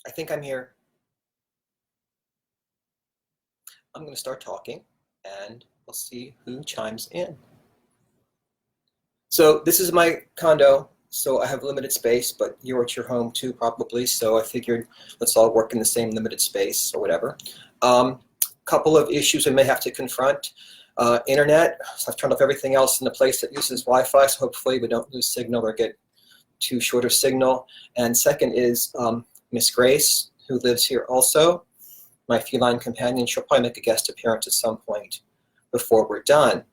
I think I'm here. I'm going to start talking and we'll see who chimes in. So this is my condo, so I have limited space, but you're at your home too probably, so I figured let's all work in the same limited space or whatever. Couple of issues we may have to confront. Internet, so I've turned off everything else in the place that uses Wi-Fi, so hopefully we don't lose signal or get too short of signal. And second is Miss Grace, who lives here also, my feline companion. She'll probably make a guest appearance at some point before we're done.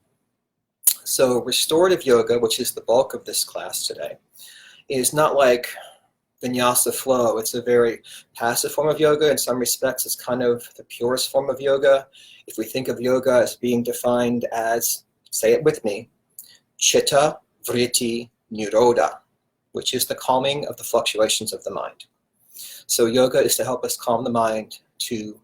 So restorative yoga, which is the bulk of this class today, is not like vinyasa flow. It's a very passive form of yoga. In some respects, it's kind of the purest form of yoga. If we think of yoga as being defined as, say it with me, chitta, vritti, nirodha, which is the calming of the fluctuations of the mind. So yoga is to help us calm the mind, to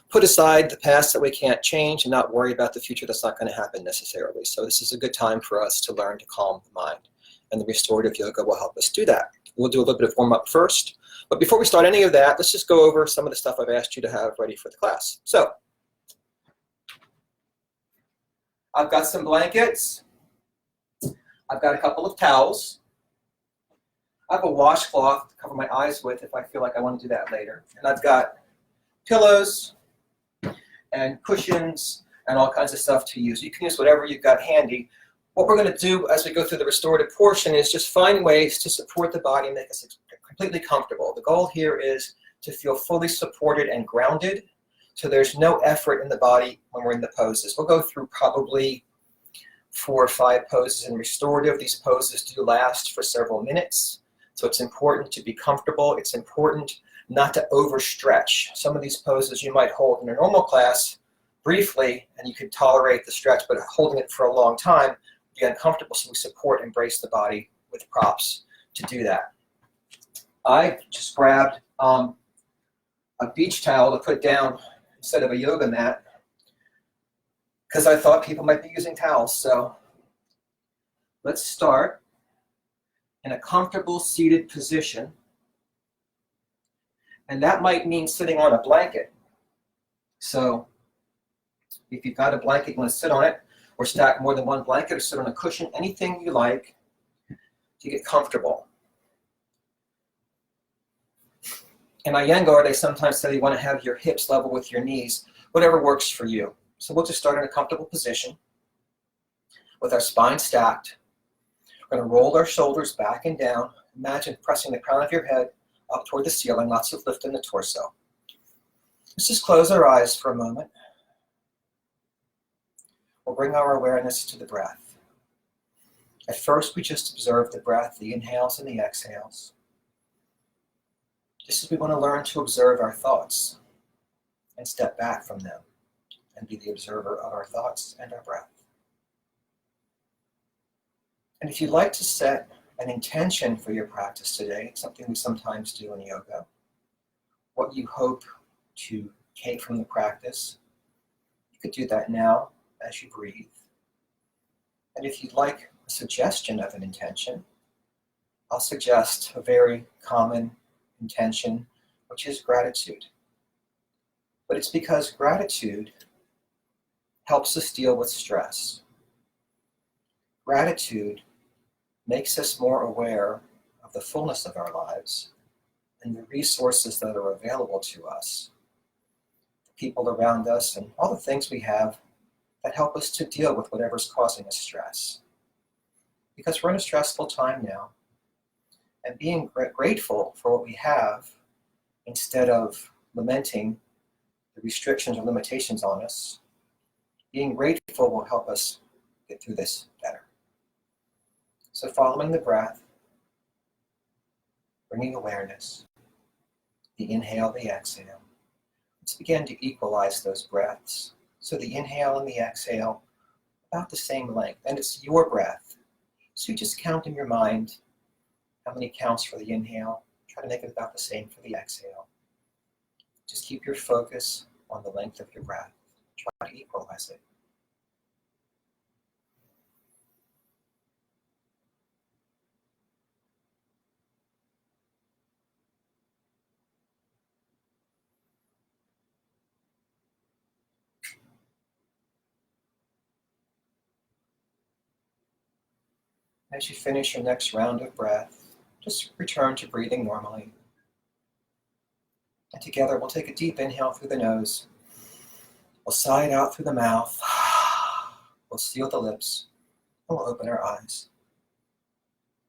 put aside the past that we can't change and not worry about the future that's not going to happen necessarily. So this is a good time for us to learn to calm the mind. And the restorative yoga will help us do that. We'll do a little bit of warm-up first. But before we start any of that, let's just go over some of the stuff I've asked you to have ready for the class. So I've got some blankets. I've got a couple of towels. I have a washcloth to cover my eyes with if I feel like I want to do that later. And I've got pillows and cushions and all kinds of stuff to use. You can use whatever you've got handy. What we're going to do as we go through the restorative portion is just find ways to support the body and make us completely comfortable. The goal here is to feel fully supported and grounded, so there's no effort in the body when we're in the poses. We'll go through probably 4 or 5 poses in restorative. These poses do last for several minutes, so it's important to be comfortable. It's important not to overstretch. Some of these poses you might hold in a normal class briefly, and you can tolerate the stretch, but holding it for a long time would be uncomfortable, so we support and brace the body with props to do that. I just grabbed a beach towel to put down instead of a yoga mat because I thought people might be using towels. So let's start in a comfortable seated position. And that might mean sitting on a blanket. So if you've got a blanket, you want to sit on it, or stack more than one blanket, or sit on a cushion, anything you like to get comfortable. In Iyengar, they sometimes say you want to have your hips level with your knees, whatever works for you. So we'll just start in a comfortable position with our spine stacked. We're going to roll our shoulders back and down. Imagine pressing the crown of your head up toward the ceiling, lots of lift in the torso. Let's just close our eyes for a moment. We'll bring our awareness to the breath. At first, we just observe the breath, the inhales and the exhales. Just as we want to learn to observe our thoughts and step back from them and be the observer of our thoughts and our breath. And if you'd like to set an intention for your practice today, something we sometimes do in yoga, what you hope to take from the practice, you could do that now as you breathe. And if you'd like a suggestion of an intention, I'll suggest a very common intention, which is gratitude. But it's because gratitude helps us deal with stress. Gratitude makes us more aware of the fullness of our lives and the resources that are available to us, the people around us, and all the things we have that help us to deal with whatever's causing us stress. Because we're in a stressful time now, and being grateful for what we have instead of lamenting the restrictions or limitations on us, being grateful will help us get through this better. So following the breath, bringing awareness, the inhale, the exhale. Let's begin to equalize those breaths. So the inhale and the exhale, about the same length, and it's your breath. So you just count in your mind how many counts for the inhale. Try to make it about the same for the exhale. Just keep your focus on the length of your breath. Try to equalize it. As you finish your next round of breath, just return to breathing normally. And together we'll take a deep inhale through the nose. We'll sigh it out through the mouth. We'll seal the lips, and we'll open our eyes.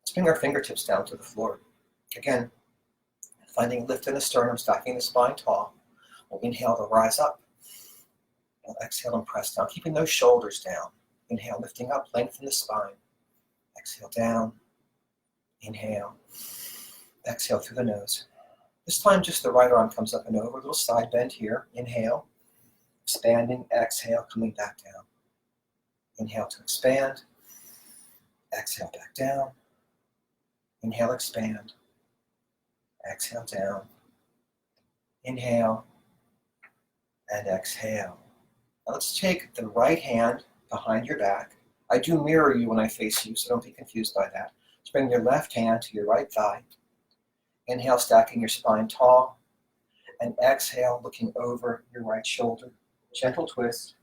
Let's bring our fingertips down to the floor. Again, finding lift in the sternum, stacking the spine tall. We'll inhale to rise up. We'll exhale and press down, keeping those shoulders down. Inhale, lifting up, lengthen the spine. Exhale down. Inhale. Exhale through the nose. This time just the right arm comes up and over, a little side bend here. Inhale, expanding, exhale, coming back down. Inhale to expand, exhale back down. Inhale, expand, exhale down. Inhale, and exhale. Now let's take the right hand behind your back. I do mirror you when I face you, so don't be confused by that. Let's bring your left hand to your right thigh. Inhale, stacking your spine tall. And exhale, looking over your right shoulder. Gentle twist.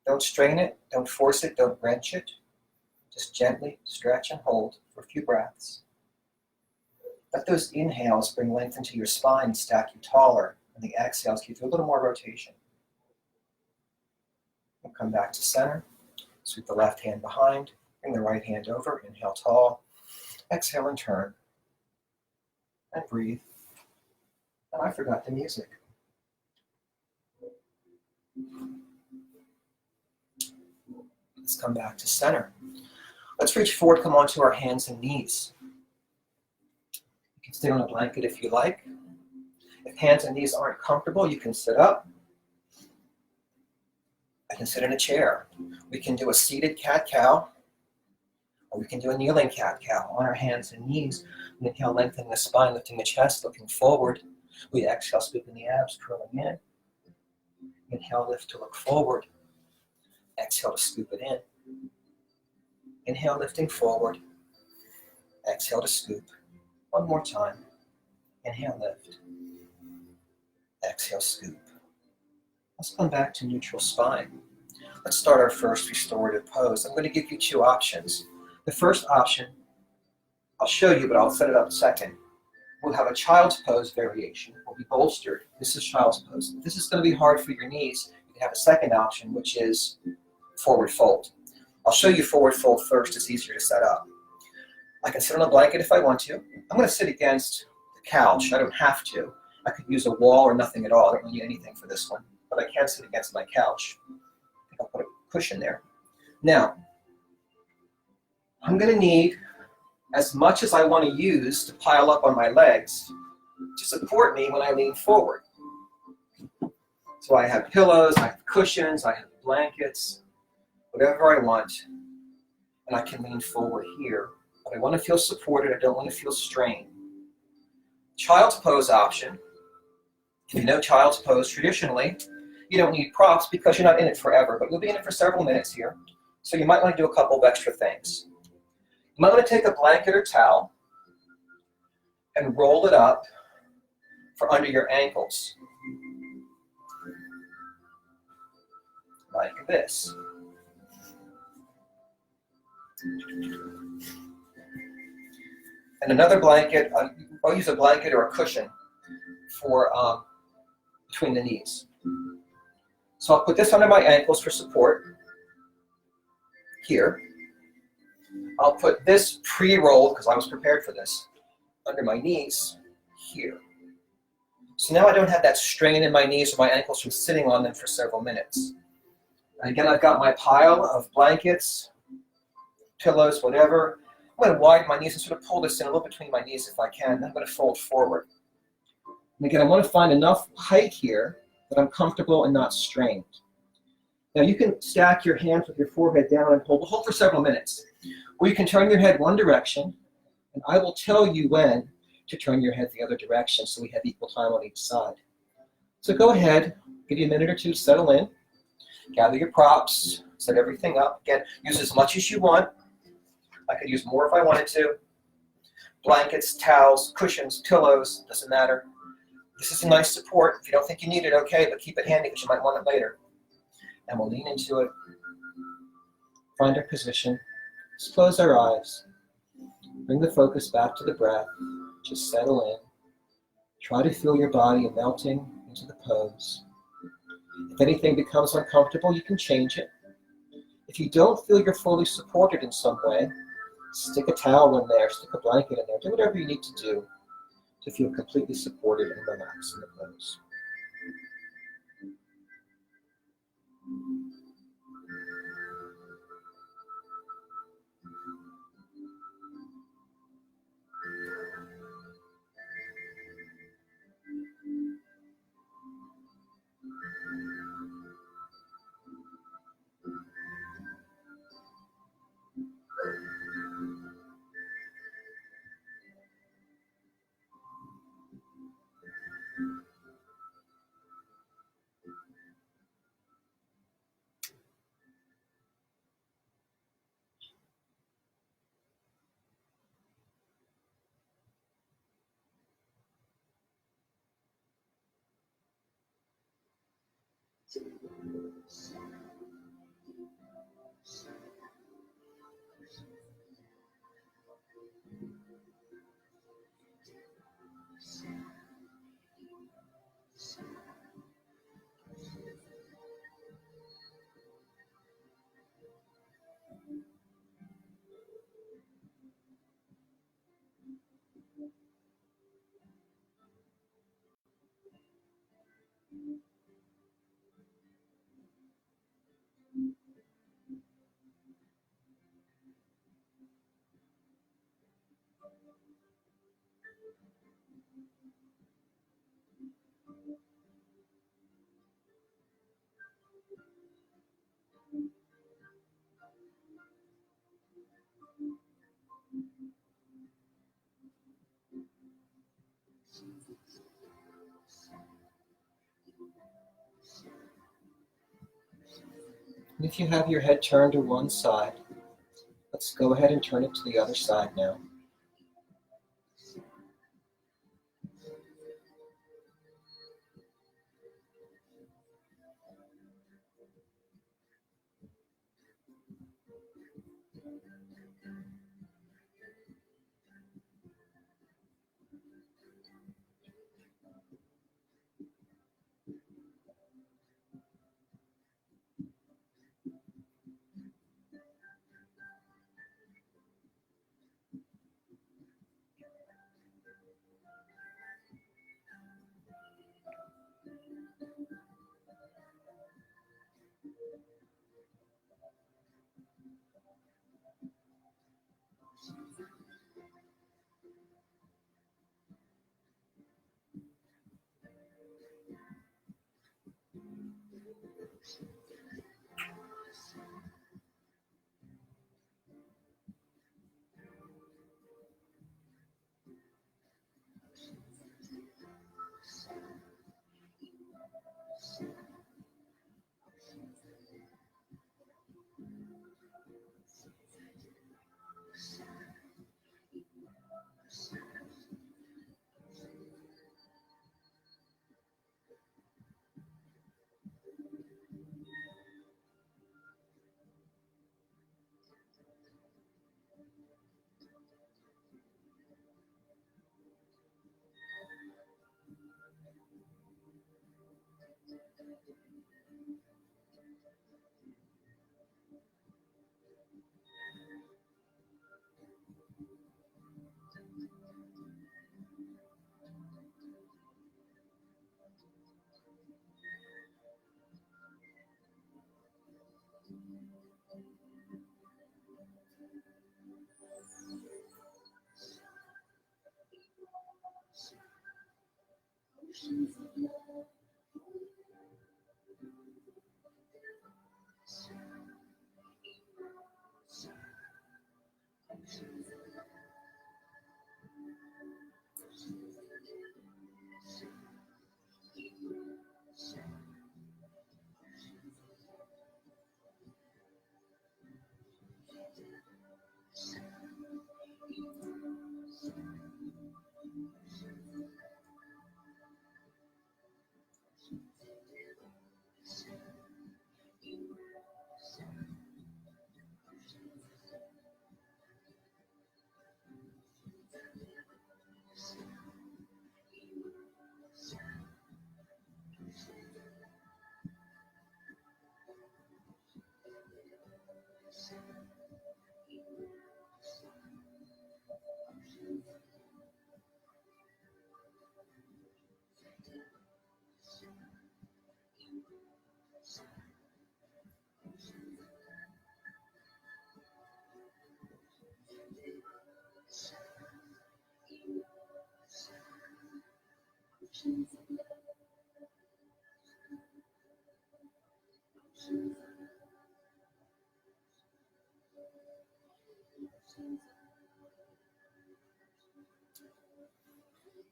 Don't strain it, don't force it, don't wrench it. Just gently stretch and hold for a few breaths. Let those inhales bring length into your spine and stack you taller. And the exhales give you a little more rotation. We'll come back to center. Sweep the left hand behind. Bring the right hand over. Inhale tall. Exhale and turn. And breathe. And I forgot the music. Let's come back to center. Let's reach forward, come onto our hands and knees. You can sit on a blanket if you like. If hands and knees aren't comfortable, you can sit up. I can sit in a chair. We can do a seated cat-cow, or we can do a kneeling cat-cow on our hands and knees. We inhale, lengthening the spine, lifting the chest, looking forward. We exhale, scooping the abs, curling in. Inhale, lift to look forward. Exhale to scoop it in. Inhale, lifting forward. Exhale to scoop. One more time. Inhale, lift. Exhale, scoop. Let's come back to neutral spine. Let's start our first restorative pose. I'm going to give you two options. The first option, I'll show you, but I'll set it up second. We'll have a child's pose variation. We'll be bolstered. This is child's pose. If this is going to be hard for your knees, you can have a second option, which is forward fold. I'll show you forward fold first. It's easier to set up. I can sit on a blanket if I want to. I'm going to sit against the couch. I don't have to. I could use a wall or nothing at all. I don't really need anything for this one, but I can sit against my couch. I think I'll put a cushion there. Now, I'm going to need as much as I want to use to pile up on my legs to support me when I lean forward. So I have pillows, I have cushions, I have blankets, whatever I want, and I can lean forward here. But I want to feel supported, I don't want to feel strained. Child's pose option. If you know child's pose traditionally, you don't need props because you're not in it forever, but you'll be in it for several minutes here. So you might want to do a couple of extra things. You might want to take a blanket or towel and roll it up for under your ankles, like this. And another blanket, I'll use a blanket or a cushion for between the knees. So I'll put this under my ankles for support here. I'll put this pre-rolled, because I was prepared for this, under my knees here. So now I don't have that strain in my knees or my ankles from sitting on them for several minutes. And again, I've got my pile of blankets, pillows, whatever. I'm going to widen my knees and sort of pull this in a little between my knees if I can. Then I'm going to fold forward. And again, I want to find enough height here that I'm comfortable and not strained. Now you can stack your hands with your forehead down and hold for several minutes. Or you can turn your head one direction, and I will tell you when to turn your head the other direction so we have equal time on each side. So go ahead, give you a minute or two to settle in, gather your props, set everything up. Again, use as much as you want. I could use more if I wanted to. Blankets, towels, cushions, pillows, doesn't matter. This is a nice support. If you don't think you need it, okay, but keep it handy because you might want it later. And we'll lean into it, find our position. Just close our eyes. Bring the focus back to the breath. Just settle in. Try to feel your body melting into the pose. If anything becomes uncomfortable, you can change it. If you don't feel you're fully supported in some way, stick a towel in there, stick a blanket in there, do whatever you need to do to feel completely supported and relaxed in the pose. And if you have your head turned to one side, let's go ahead and turn it to the other side now.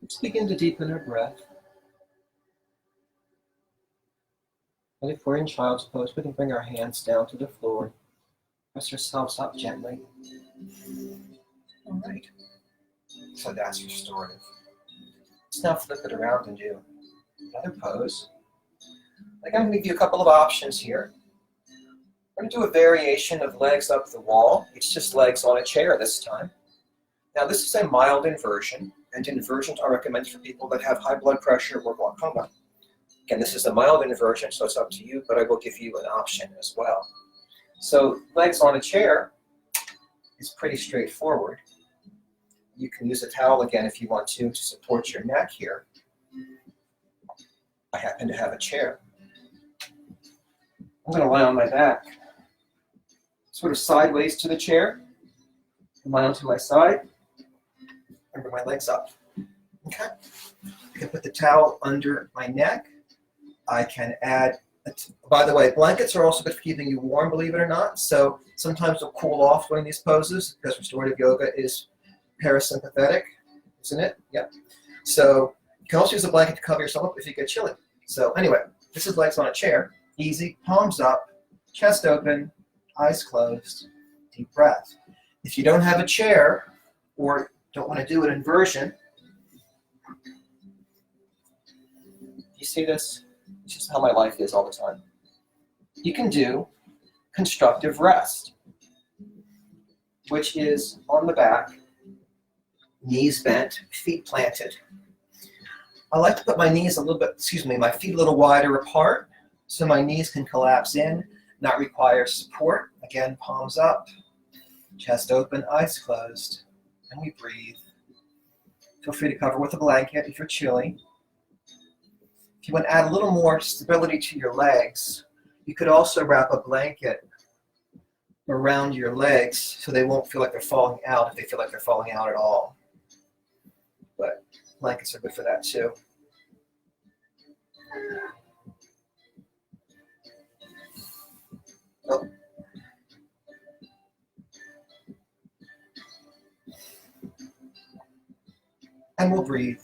Let's begin to deepen our breath. And if we're in child's pose, we can bring our hands down to the floor. Press ourselves up gently. All right. So that's restorative. Let's now flip it around and do another pose. I'm going to give you a couple of options here. We're going to do a variation of legs up the wall. It's just legs on a chair this time. Now this is a mild inversion, and inversions are recommended for people that have high blood pressure or glaucoma. Again, this is a mild inversion, so it's up to you, but I will give you an option as well. So legs on a chair is pretty straightforward. You can use a towel again if you want to support your neck here. I happen to have a chair. I'm going to lie on my back, sort of sideways to the chair, lie onto my side, and bring my legs up. Okay. I can put the towel under my neck. I can add, by the way, blankets are also good for keeping you warm, believe it or not. So sometimes they'll cool off during these poses because restorative yoga is parasympathetic, isn't it? Yep. So you can also use a blanket to cover yourself up if you get chilly. So anyway, this is legs on a chair. Easy, palms up, chest open, eyes closed, deep breath. If you don't have a chair or don't want to do an inversion, you see this? It's just how my life is all the time. You can do constructive rest, which is on the back, knees bent, feet planted. I like to put my knees a little bit, my feet a little wider apart so my knees can collapse in, not require support. Again, palms up, chest open, eyes closed, and we breathe. Feel free to cover with a blanket if you're chilly. If you want to add a little more stability to your legs, you could also wrap a blanket around your legs so they won't feel like they're falling out if they feel like they're falling out at all. But blankets are good for that too. Oh. And we'll breathe.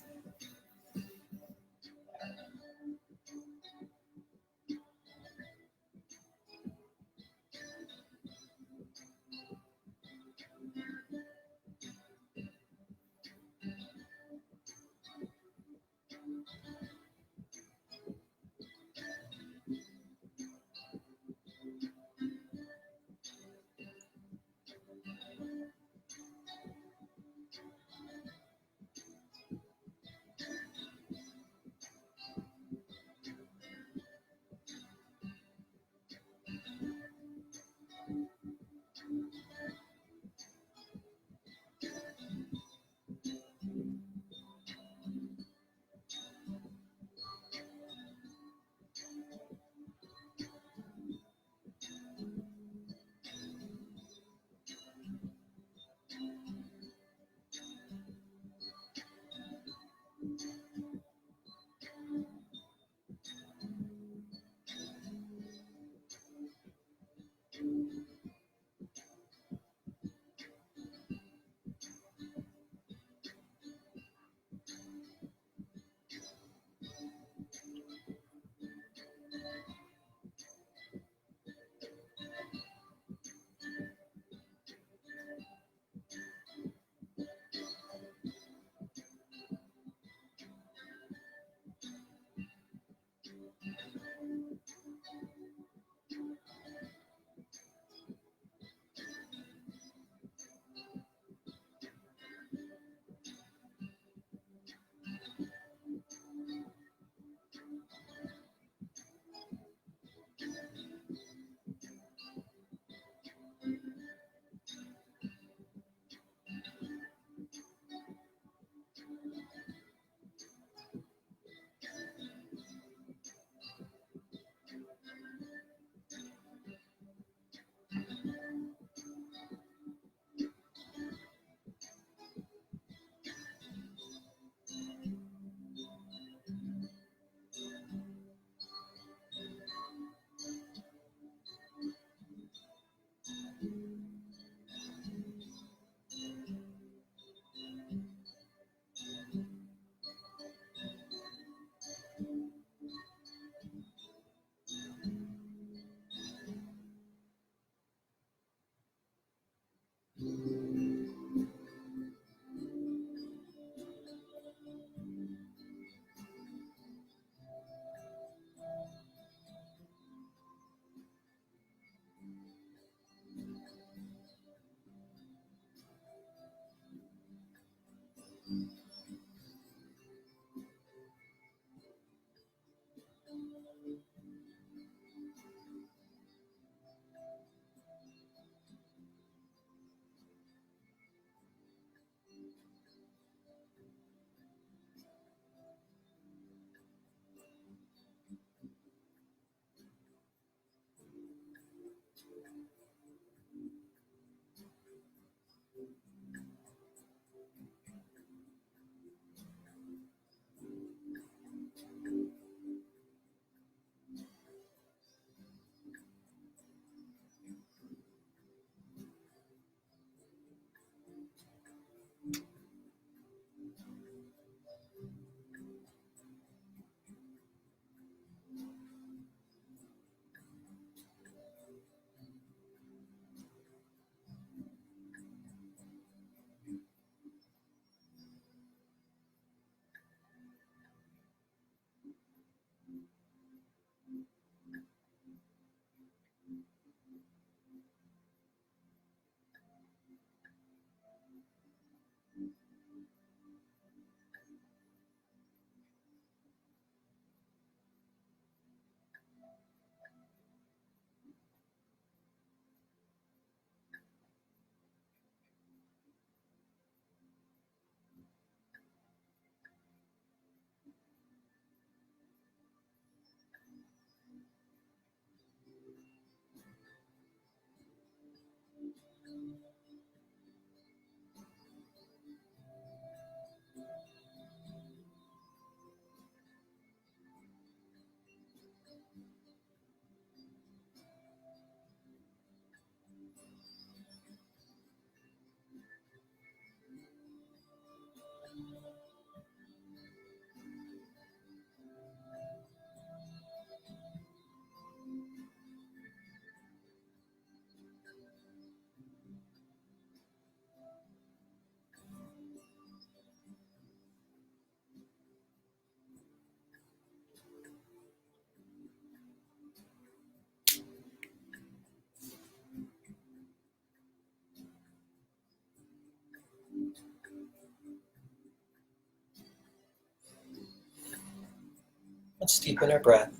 Let's deepen our breath.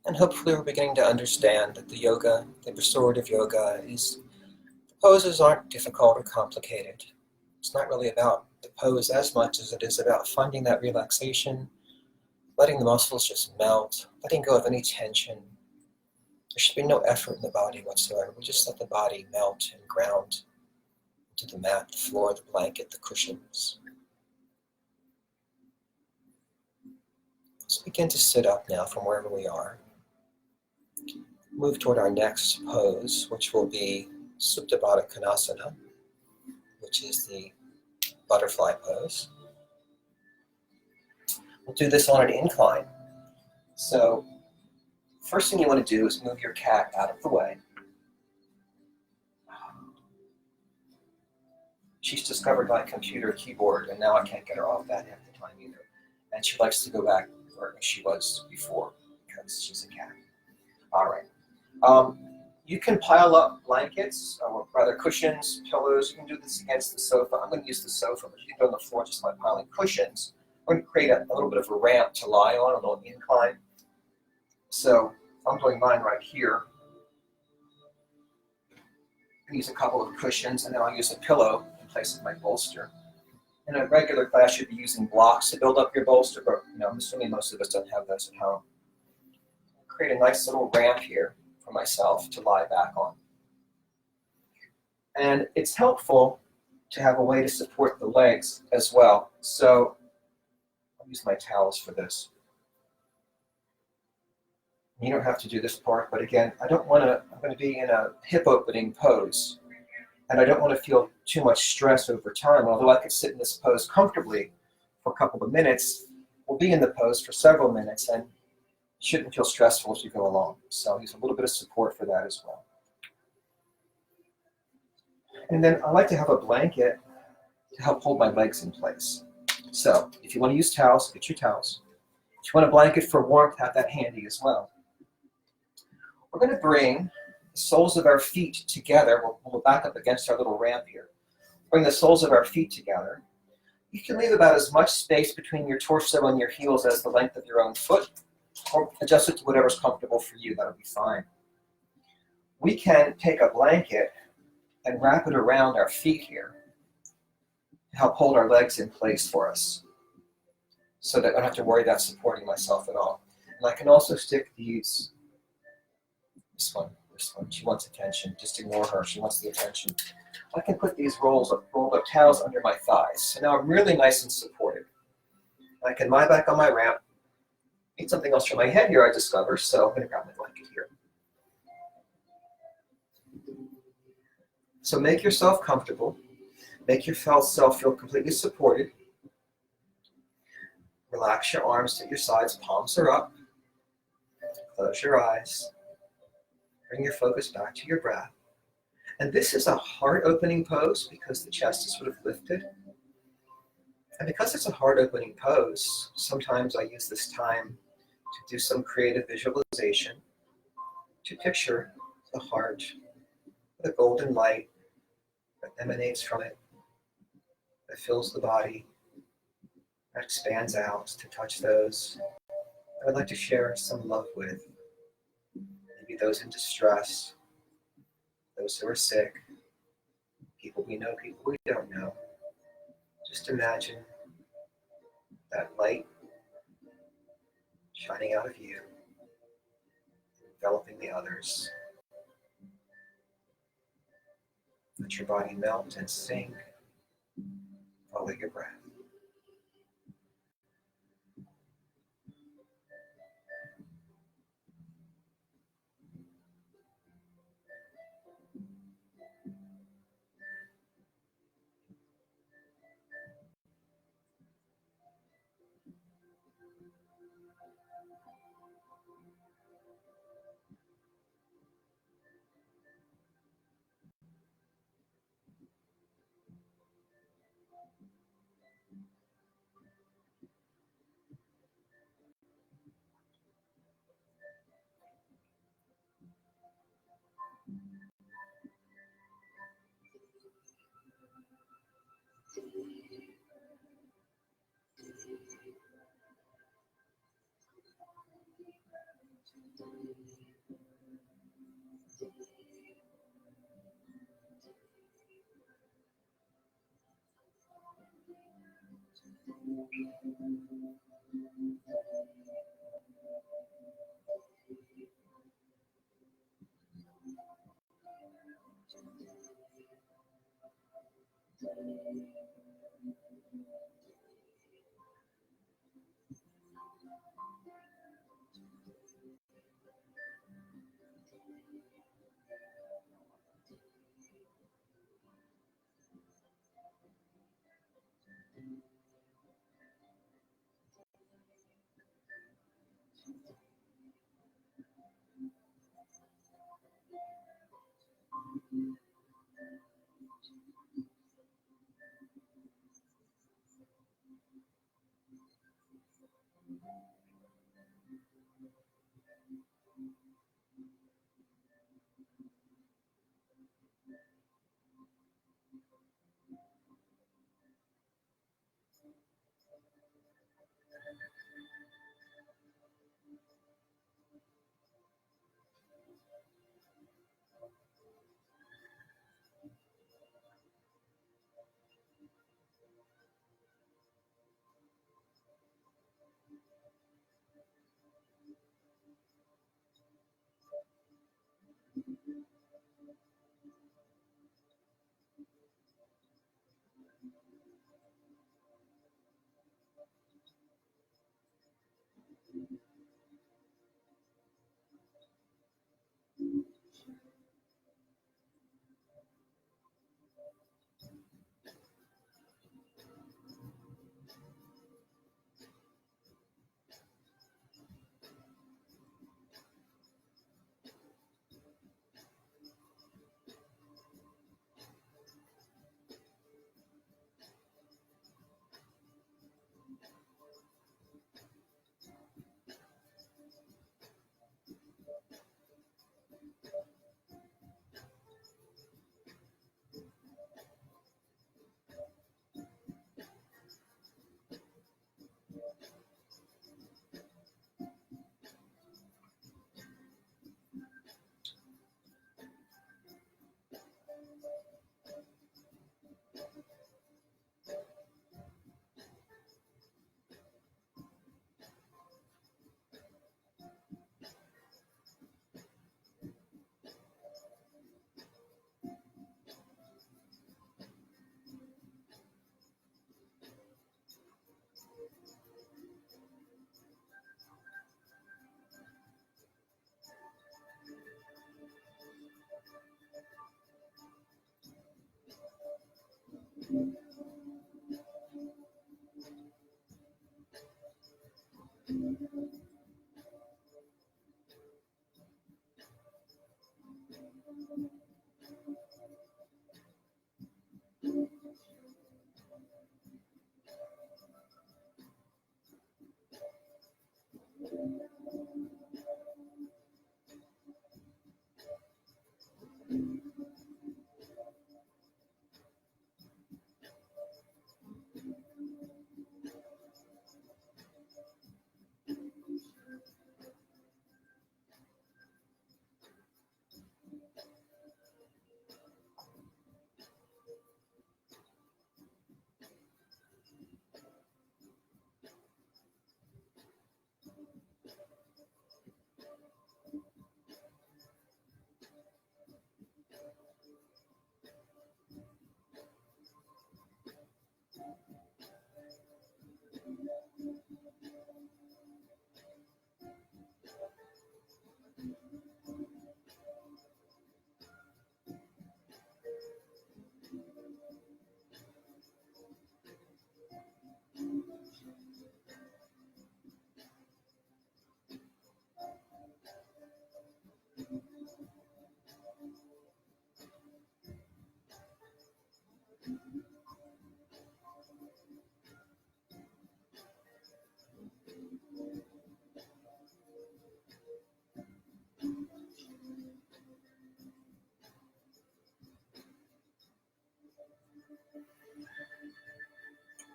And hopefully we're beginning to understand that the restorative yoga the poses aren't difficult or complicated. It's not really about the pose as much as it is about finding that relaxation, letting the muscles just melt, letting go of any tension. There should be no effort in the body whatsoever. We just let the body melt and ground into the mat, the floor, the blanket, the cushions. Let's begin to sit up now from wherever we are. Move toward our next pose, which will be Supta Baddha Konasana, which is the butterfly pose. We'll do this on an incline. So, first thing you want to do is move your cat out of the way. She's discovered my computer keyboard, and now I can't get her off that half the time either. And she likes to go back where she was before because she's a cat. All right. You can pile up blankets, or rather cushions, pillows. You can do this against the sofa. I'm going to use the sofa, but you can do it on the floor just by piling cushions. We're going to create a little bit of a ramp to lie on, a little incline. So I'm doing mine right here. I use a couple of cushions, and then I'll use a pillow in place of my bolster. In a regular class, you'd be using blocks to build up your bolster, but I'm assuming most of us don't have those at home. Create a nice little ramp here for myself to lie back on. And it's helpful to have a way to support the legs as well. So I'll use my towels for this. You don't have to do this part, but again, I'm going to be in a hip opening pose. And I don't want to feel too much stress over time. Although I could sit in this pose comfortably for a couple of minutes, we'll be in the pose for several minutes, and shouldn't feel stressful as you go along. So I'll use a little bit of support for that as well. And then I like to have a blanket to help hold my legs in place. So if you want to use towels, get your towels. If you want a blanket for warmth, have that handy as well. We're going to bring the soles of our feet together. We'll back up against our little ramp here. Bring the soles of our feet together. You can leave about as much space between your torso and your heels as the length of your own foot, or adjust it to whatever's comfortable for you. That'll be fine. We can take a blanket and wrap it around our feet here to help hold our legs in place for us so that I don't have to worry about supporting myself at all. And I can also stick these, this one, she wants attention. Just ignore her, she wants the attention. I can put these rolled up towels under my thighs. So now I'm really nice and supported. I can lie back on my ramp. Need something else for my head here, I discover, so I'm going to grab my blanket here. So make yourself comfortable. Make yourself feel completely supported. Relax your arms to your sides, palms are up. Close your eyes. Bring your focus back to your breath. And this is a heart-opening pose because the chest is sort of lifted. And because it's a heart-opening pose, sometimes I use this time to do some creative visualization, to picture the heart, the golden light that emanates from it, that fills the body, that expands out to touch those I would like to share some love with. Maybe those in distress, those who are sick, people we know, people we don't know. Just imagine that light shining out of you, enveloping the others. Let your body melt and sink. Follow your breath.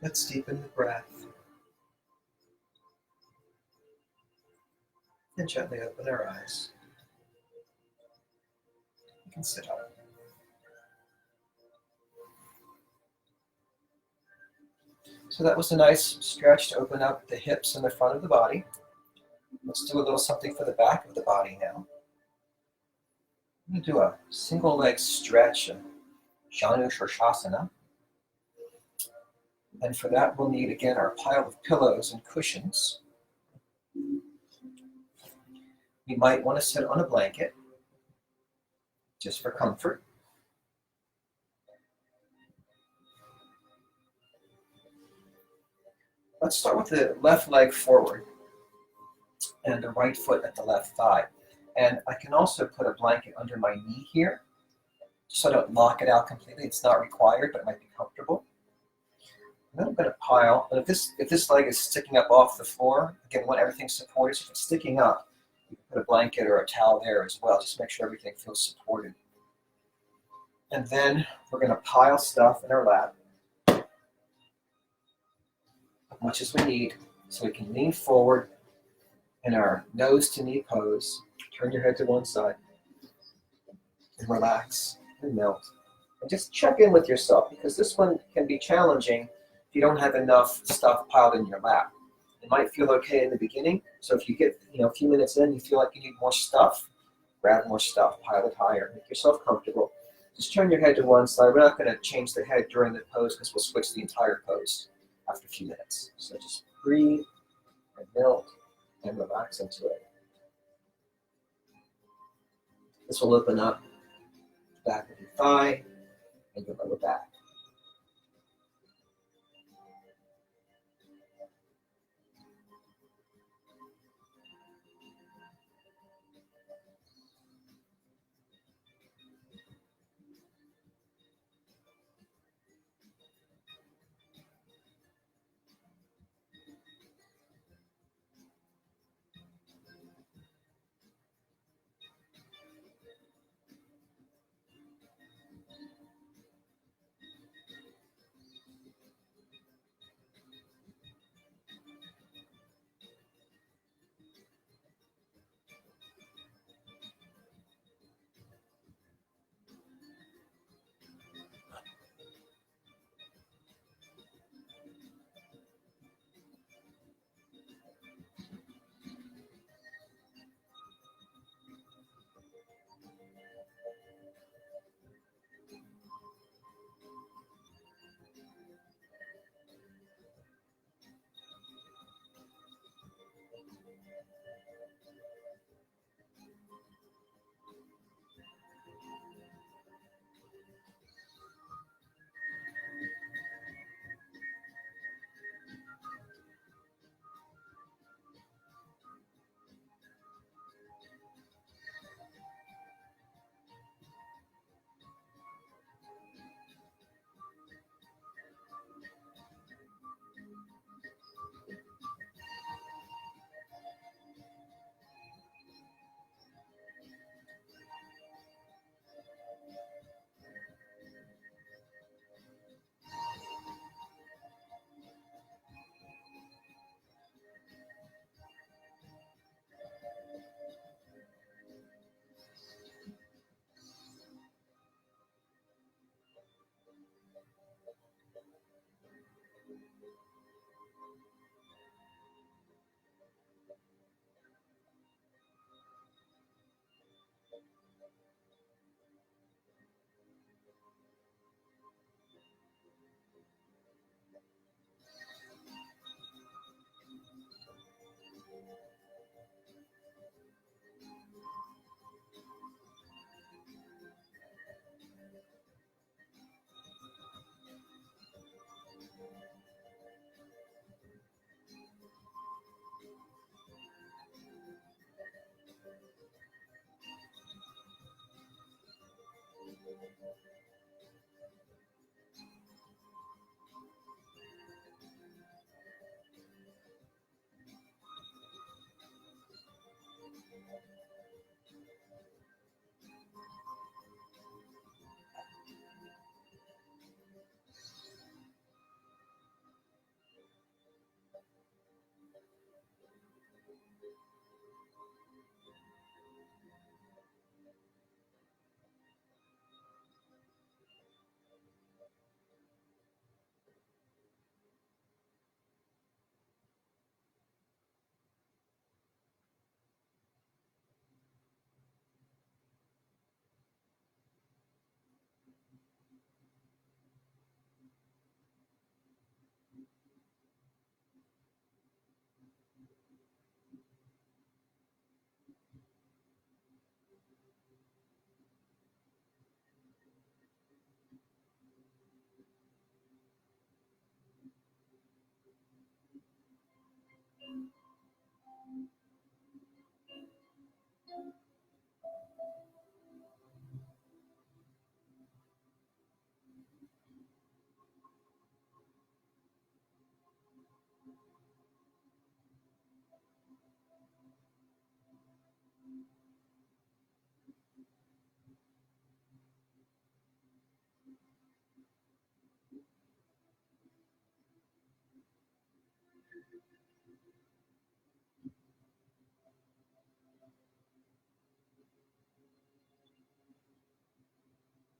Let's deepen the breath and gently open our eyes. You can sit up. So that was a nice stretch to open up the hips and the front of the body. Let's do a little something for the back of the body now. I'm going to do a single leg stretch, Janu Shirshasana. And for that, we'll need, again, our pile of pillows and cushions. You might want to sit on a blanket, just for comfort. Let's start with the left leg forward and the right foot at the left thigh. And I can also put a blanket under my knee here, so I don't lock it out completely. It's not required, but it might be comfortable. And then I'm going to pile, and if this leg is sticking up off the floor, again, we want everything supported. So if it's sticking up, you can put a blanket or a towel there as well, just make sure everything feels supported. And then we're going to pile stuff in our lap, as much as we need, so we can lean forward in our nose to knee pose. Turn your head to one side and relax and melt. And just check in with yourself, because this one can be challenging if you don't have enough stuff piled in your lap. It might feel okay in the beginning, so if you get a few minutes in, you feel like you need more stuff, grab more stuff, pile it higher, make yourself comfortable. Just turn your head to one side. We're not going to change the head during the pose because we'll switch the entire pose after a few minutes. So just breathe and melt and relax into it. This will open up the back of your thigh and your lower back.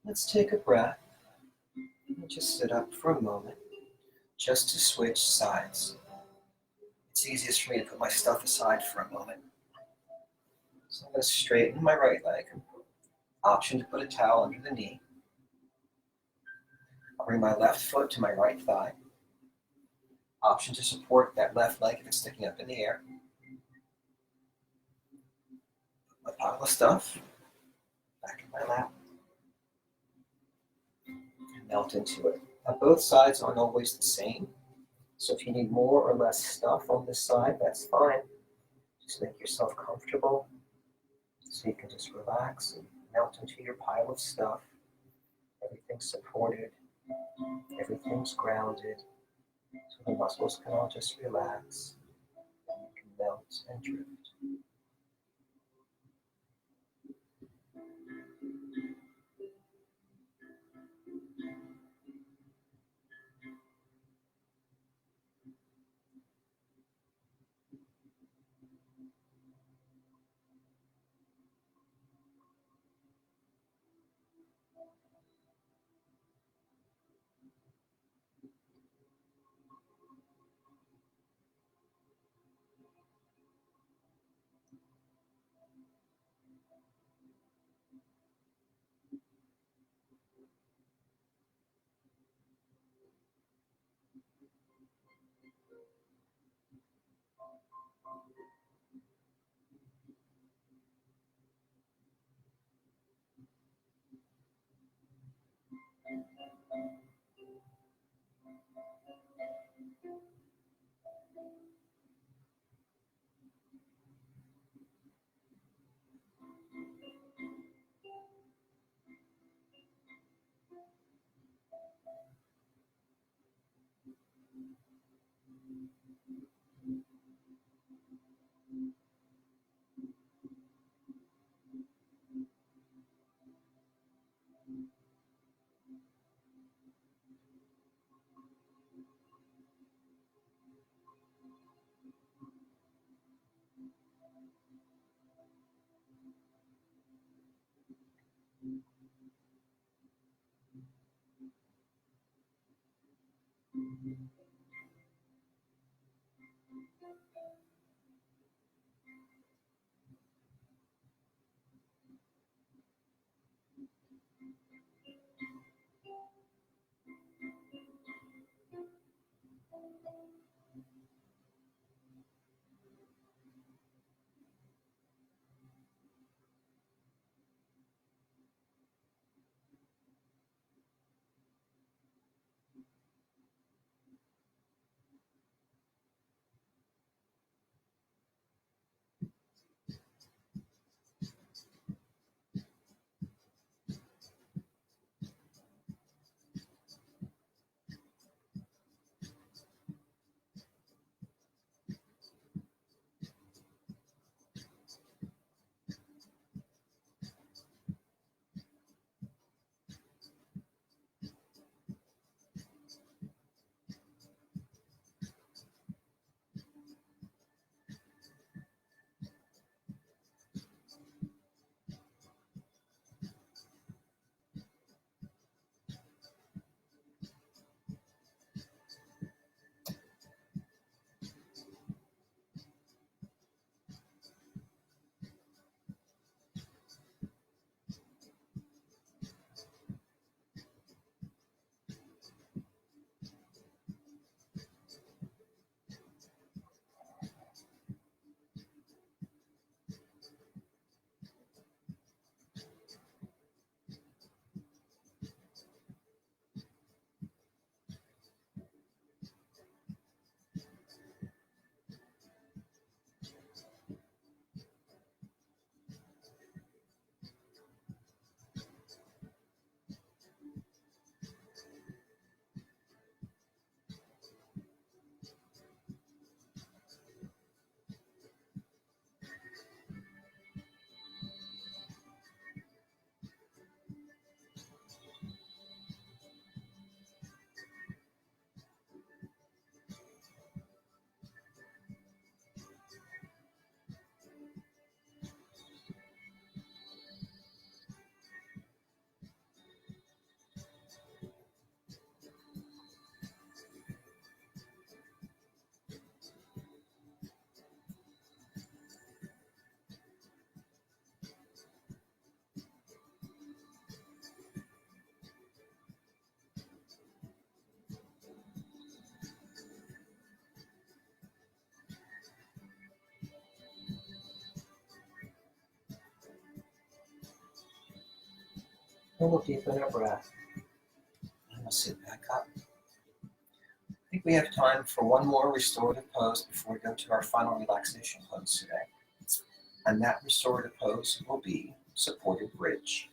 Let's take a breath and just sit up for a moment, just to switch sides. It's easiest for me to put my stuff aside for a moment. So I'm going to straighten my right leg. Option to put a towel under the knee. I'll bring my left foot to my right thigh. Option to support that left leg if it's sticking up in the air. Put my pile of stuff back in my lap and melt into it. Now both sides aren't always the same, so if you need more or less stuff on this side, that's fine. Just make yourself comfortable so you can just relax and melt into your pile of stuff. Everything's supported, everything's grounded, so the muscles can all just relax and you can melt and drift. And we'll deepen our breath. And we'll sit back up. I think we have time for one more restorative pose before we go to our final relaxation pose today. And that restorative pose will be supported bridge.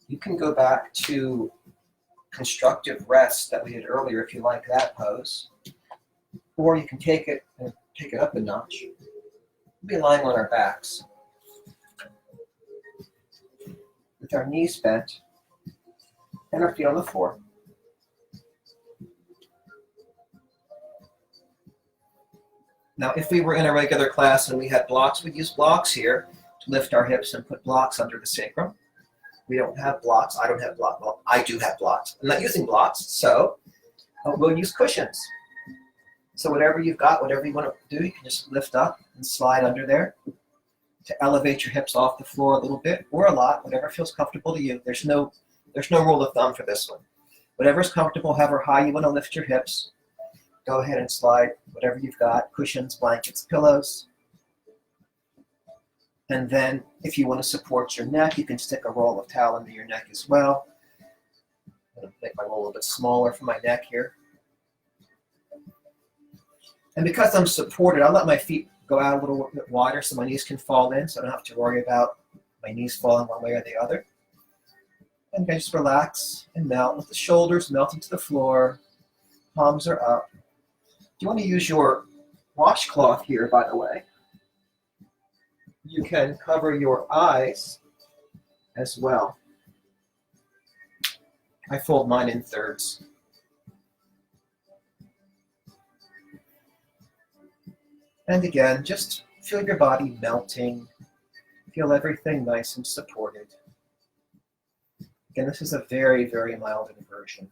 You can go back to constructive rest that we did earlier if you like that pose. Or you can take it up a notch. We'll be lying on our backs with our knees bent and our feet on the floor. Now, if we were in a regular class and we had blocks, we'd use blocks here to lift our hips and put blocks under the sacrum. We don't have blocks. I don't have blocks. Well, I do have blocks. I'm not using blocks, so we'll use cushions. So whatever you've got, whatever you want to do, you can just lift up and slide under there to elevate your hips off the floor a little bit or a lot, whatever feels comfortable to you. There's no rule of thumb for this one. Whatever's comfortable, however high you want to lift your hips, go ahead and slide whatever you've got, cushions, blankets, pillows. And then if you want to support your neck, you can stick a roll of towel under your neck as well. I'm going to make my roll a little bit smaller for my neck here. And because I'm supported, I'll let my feet go out a little bit wider so my knees can fall in, so I don't have to worry about my knees falling one way or the other. And then just relax and melt. Let the shoulders melt into the floor. Palms are up. You want to use your washcloth here, by the way. You can cover your eyes as well. I fold mine in thirds. And again, just feel your body melting. Feel everything nice and supported. Again, this is a very, very mild inversion.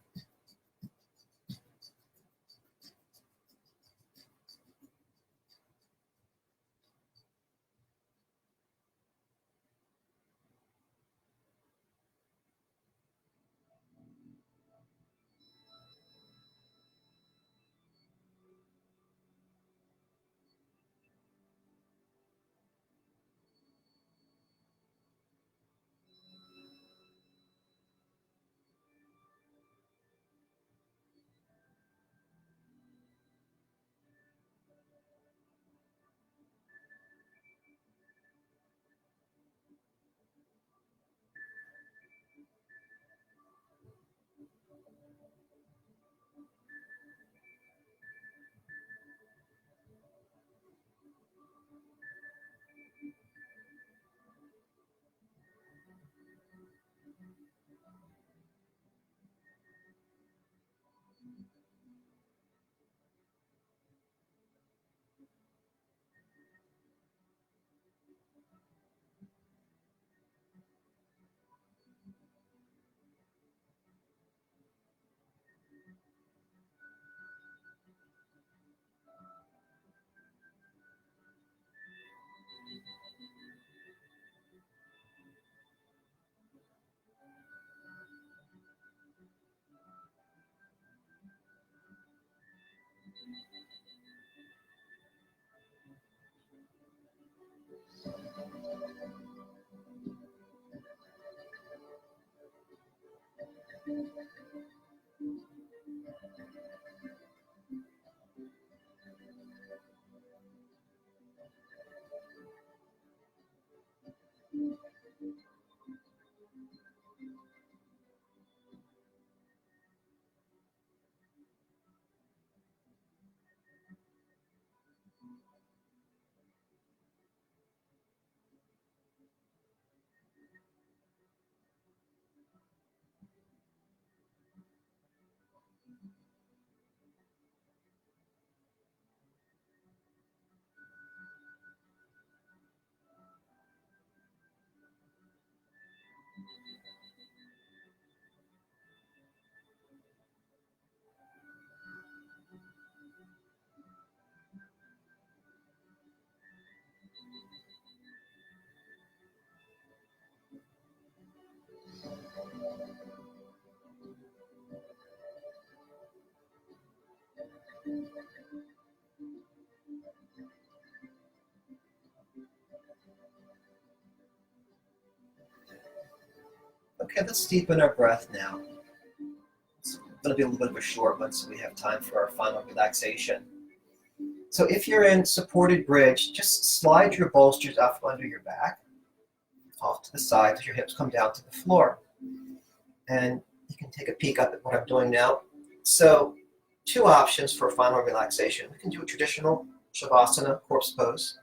Okay, let's deepen our breath now. It's going to be a little bit of a short one, so we have time for our final relaxation. So if you're in supported bridge, just slide your bolsters up under your back, off to the side as your hips come down to the floor. And you can take a peek up at what I'm doing now. So 2 options for final relaxation. We can do a traditional Shavasana, corpse pose,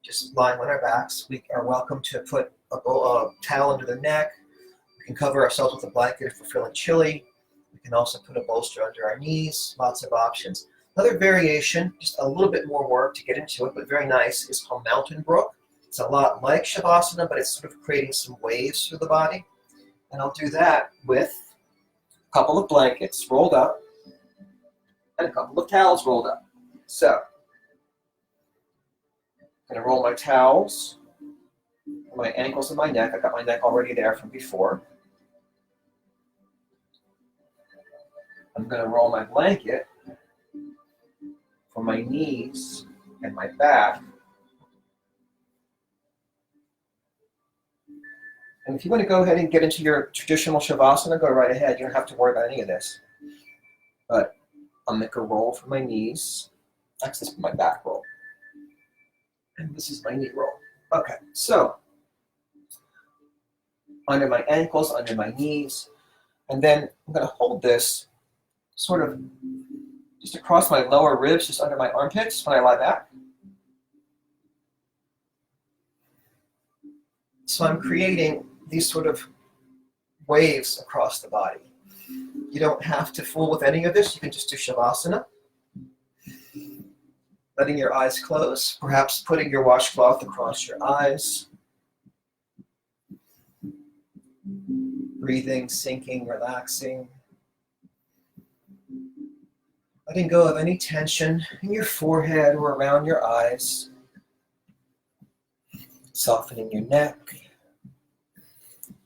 just lying on our backs. We are welcome to put a towel under the neck. We can cover ourselves with a blanket if we're feeling chilly. We can also put a bolster under our knees, lots of options. Another variation, just a little bit more work to get into it, but very nice, is called Mountain Brook. It's a lot like Shavasana, but it's sort of creating some waves through the body. And I'll do that with a couple of blankets rolled up and a couple of towels rolled up. So, I'm going to roll my towels, my ankles and my neck. I got my neck already there from before. I'm going to roll my blanket for my knees and my back. And if you want to go ahead and get into your traditional Shavasana, go right ahead. You don't have to worry about any of this. But I'll make a roll for my knees. Actually, this is my back roll. And this is my knee roll. Okay, so under my ankles, under my knees, and then I'm going to hold this sort of just across my lower ribs, just under my armpits when I lie back. So I'm creating these sort of waves across the body. You don't have to fool with any of this. You can just do Shavasana. Letting your eyes close, perhaps putting your washcloth across your eyes. Breathing, sinking, relaxing. Letting go of any tension in your forehead or around your eyes. Softening your neck.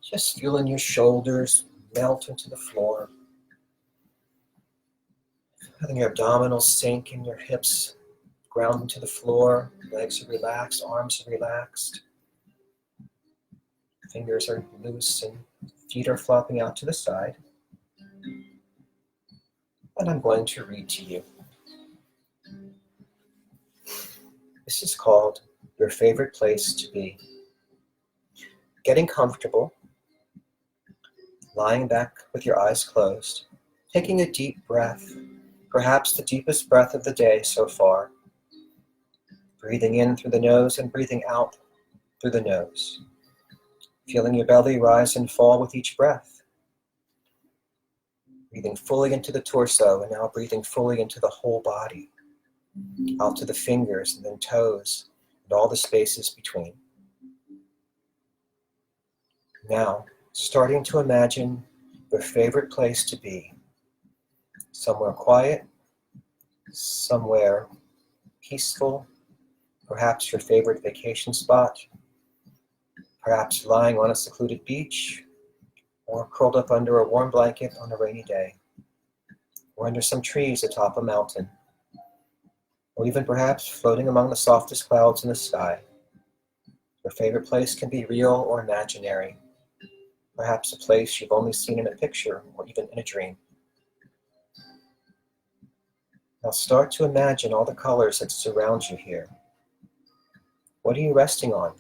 Just feeling your shoulders melt into the floor. Letting your abdominals sink and your hips ground into the floor. Legs are relaxed, arms are relaxed. Fingers are loose and feet are flopping out to the side. And I'm going to read to you. This is called Your Favorite Place to Be. Getting comfortable, lying back with your eyes closed, taking a deep breath, perhaps the deepest breath of the day so far. Breathing in through the nose and breathing out through the nose. Feeling your belly rise and fall with each breath. Breathing fully into the torso and now breathing fully into the whole body. Out to the fingers and then toes and all the spaces between. Now, starting to imagine your favorite place to be. Somewhere quiet, somewhere peaceful, perhaps your favorite vacation spot, perhaps lying on a secluded beach, or curled up under a warm blanket on a rainy day, or under some trees atop a mountain, or even perhaps floating among the softest clouds in the sky. Your favorite place can be real or imaginary, perhaps a place you've only seen in a picture or even in a dream. Now start to imagine all the colors that surround you here. What are you resting on?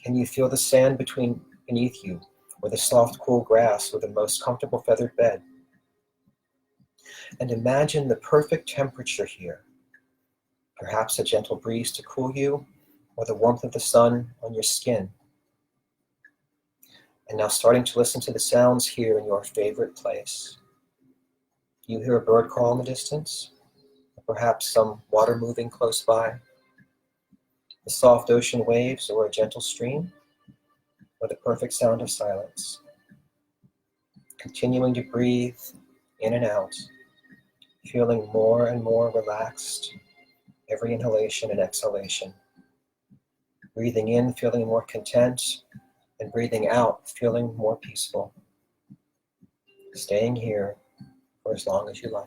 Can you feel the sand beneath you, or the soft, cool grass, or the most comfortable feathered bed? And imagine the perfect temperature here. Perhaps a gentle breeze to cool you, or the warmth of the sun on your skin. And now starting to listen to the sounds here in your favorite place. Do you hear a bird call in the distance? Or perhaps some water moving close by? The soft ocean waves or a gentle stream? Or the perfect sound of silence? Continuing to breathe in and out, feeling more and more relaxed every inhalation and exhalation. Breathing in, feeling more content, and breathing out, feeling more peaceful. Staying here for as long as you like.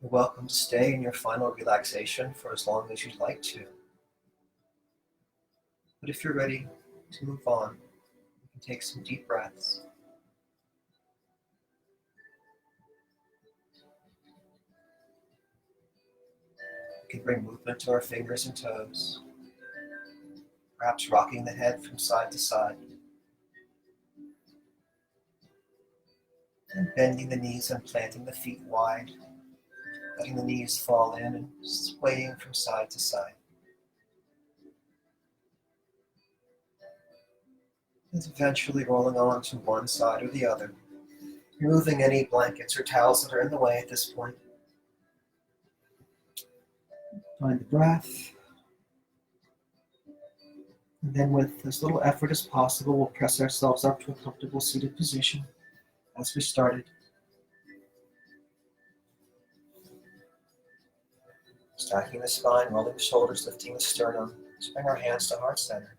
You're welcome to stay in your final relaxation for as long as you'd like to. But if you're ready to move on, you can take some deep breaths. We can bring movement to our fingers and toes, perhaps rocking the head from side to side, and bending the knees and planting the feet wide, letting the knees fall in and swaying from side to side. And eventually rolling on to one side or the other, removing any blankets or towels that are in the way at this point. Find the breath. And then with as little effort as possible, we'll press ourselves up to a comfortable seated position as we started. Stacking the spine, rolling the shoulders, lifting the sternum. Let's bring our hands to heart center.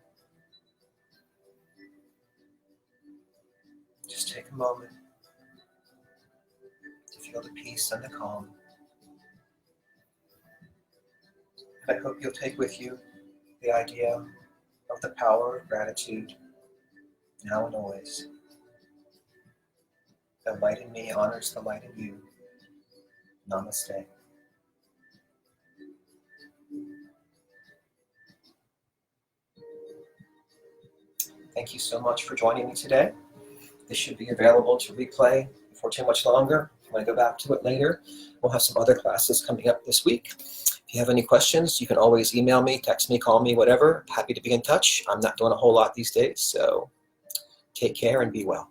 Just take a moment to feel the peace and the calm. And I hope you'll take with you the idea of the power of gratitude now and always. The light in me honors the light in you. Namaste. Thank you so much for joining me today. This should be available to replay for too much longer. If you want to go back to it later, we'll have some other classes coming up this week. If you have any questions, you can always email me, text me, call me, whatever. Happy to be in touch. I'm not doing a whole lot these days, so take care and be well.